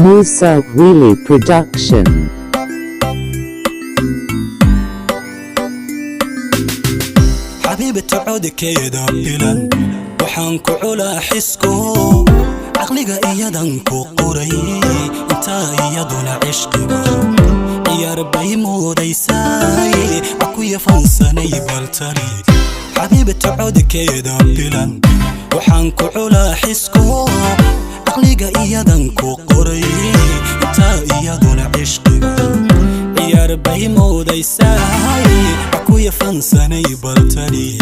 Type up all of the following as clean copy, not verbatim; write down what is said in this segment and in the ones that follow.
Musa Wheelie Production. حبيبة عودكيدا بلان وحان كعلا حسكو عقليga إيادان قري انتا إيادونا عشقيغا يا ربي موديساي عكوية فانساني بالتالي حبيبة عودكيدا بلان وحان كعلا حسكو عقليga إيادان قري انتا إيادونا عشقيغا يا ربي موديساي عكوية فانساني بالتالي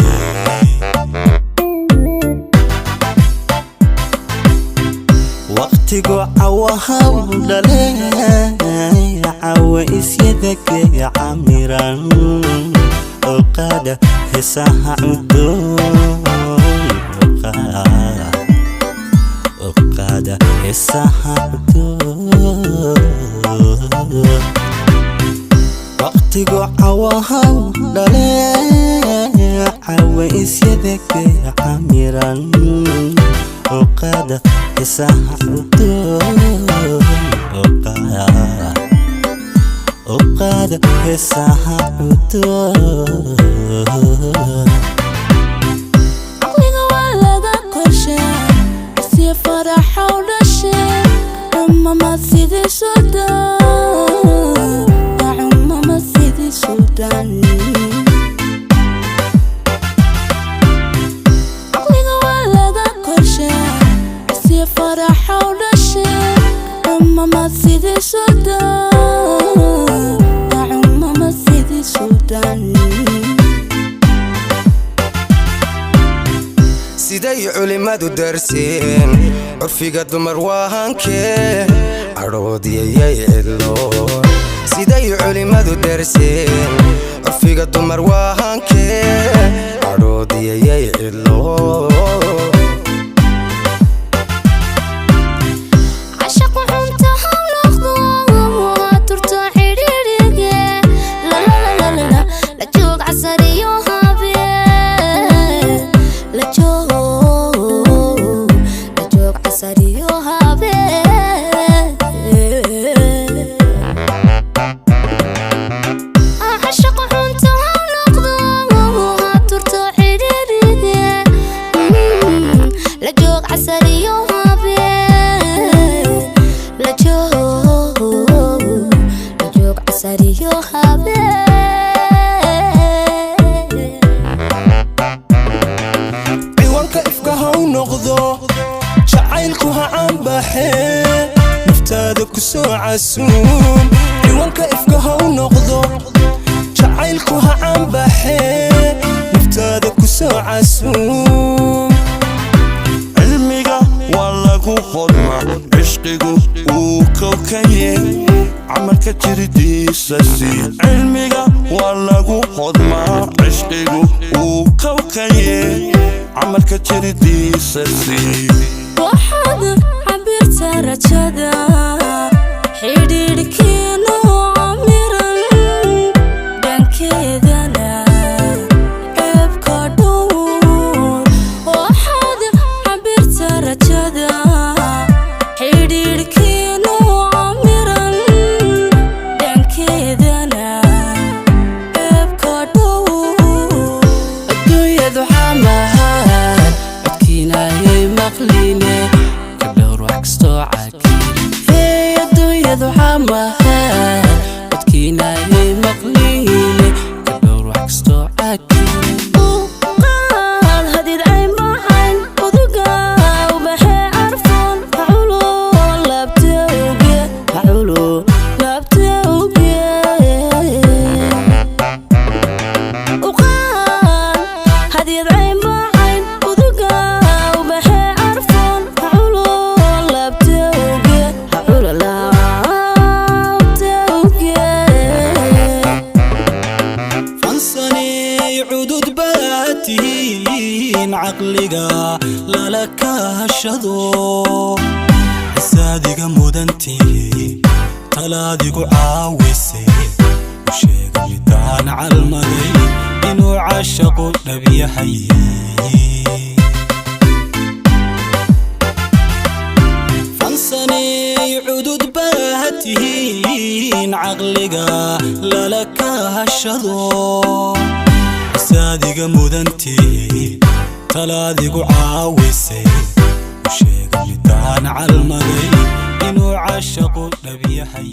وقتكو عواها ولالي عوا إسيدك يا عميران وقادة هساها عدون وقادة هساها عدون وقتكو عواها ولالي عوا إسيدك يا عميران وقادة هساها عدون وقادة هساها عدون عقليga waa laga qorshaa si faraxa u dhashay mama sidii Sudan mama sidii Sudan عقليga waa laga qorshaa si faraxa u dhashay mama sidii Sudan mama sidii Sudan siday culimadu darseen urfiga dumar waahankee aroodiyay cidlo siday culimadu darseen urfiga dumar waahankee aroodiyay cidlo عسوم عوانك إفكها ونقضو جعيلكوها عن بحي نفتادك وسو عسوم علميغا واللاغو خدمة عشقيغو وكوكاية عملك تردي ساسي علميغا واللاغو خدمة عشقيغو وكوكاية عملك تردي ساسي waxaad cabirta rajada xidhiidhkiinu camiran dhankeedana ceebka dhowr waxaad cabirta rajada xidhiidhkiinu camiran dhankeedana ceebka dhowr adduunyadu xamahan codkiinayay maqline kabdhowr wax kastoo caagin adduunyadu xamahan codkiinayay maqline kabdhowr wax kastoo caagin hadid ay macayn uduga ubaxee carfoon haculo laabtawge hadid ay macayn uduga ubaxee carfoon haculo laabtawge فانساني عدود باتين عقليga لا كاشدو ساديga mudantii talaadigu caawisay sheega midaan calmaday inuu caashaqo dhabiyahay فانساني عدود in caqliga lala kaashado saadiga mudantii talaadigu caawisay sheega midaan calmaday inuu caashaqo dhab yahay